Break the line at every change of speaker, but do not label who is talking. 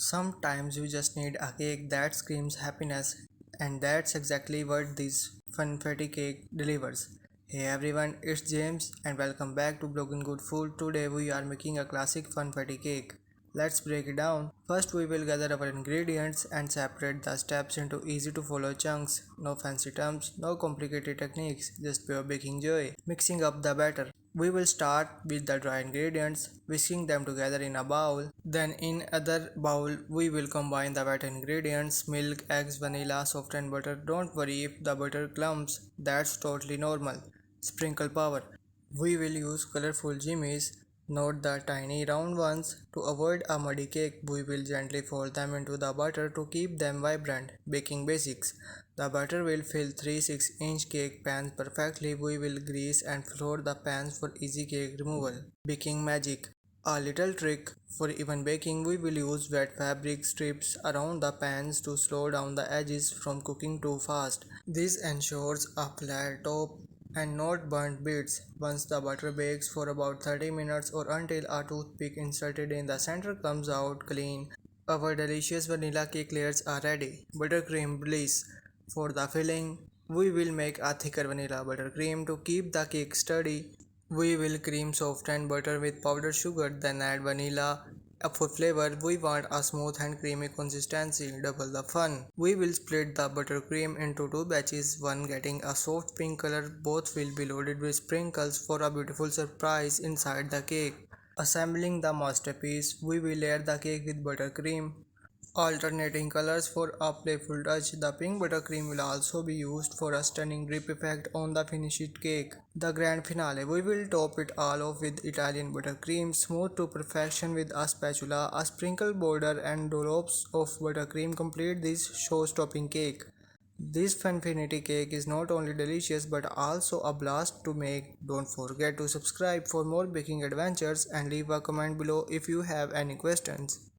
Sometimes you just need a cake that screams happiness, and that's exactly what this Funfetti Cake delivers. Hey everyone, it's James, and welcome back to Broken Good Food. Today we are making a classic Funfetti Cake. Let's break it down. First, we will gather our ingredients and separate the steps into easy to follow chunks. No fancy terms, no complicated techniques, just pure baking joy. Mixing up the batter. We will start with the dry ingredients, whisking them together in a bowl. Then in other bowl, we will combine the wet ingredients, milk, eggs, vanilla, softened butter. Don't worry if the butter clumps, that's totally normal. Sprinkle power. We will use colorful jimmies, not the tiny round ones. To avoid a muddy cake, we will gently fold them into the butter to keep them vibrant. Baking basics. The butter will fill three 6-inch cake pans perfectly. We will grease and floor the pans for easy cake removal. Baking magic. A little trick. For even baking, we will use wet fabric strips around the pans to slow down the edges from cooking too fast. This ensures a flat top and not burnt bits. Once the butter bakes for about 30 minutes or until a toothpick inserted in the center comes out clean, our delicious vanilla cake layers are ready. Buttercream Bliss. For the filling, we will make a thicker vanilla buttercream to keep the cake sturdy. We will cream softened butter with powdered sugar, then add vanilla. For flavor, we want a smooth and creamy consistency, double the fun. We will split the buttercream into two batches, one getting a soft pink color, both will be loaded with sprinkles for a beautiful surprise inside the cake. Assembling the masterpiece, we will layer the cake with buttercream, alternating colors for a playful touch. The pink buttercream will also be used for a stunning drip effect on the finished cake. The grand finale, we will top it all off with Italian buttercream, smooth to perfection with a spatula. A sprinkle border and dollops of buttercream complete this show-stopping cake. This Funfetti cake is not only delicious but also a blast to make. Don't forget to subscribe for more baking adventures and leave a comment below if you have any questions.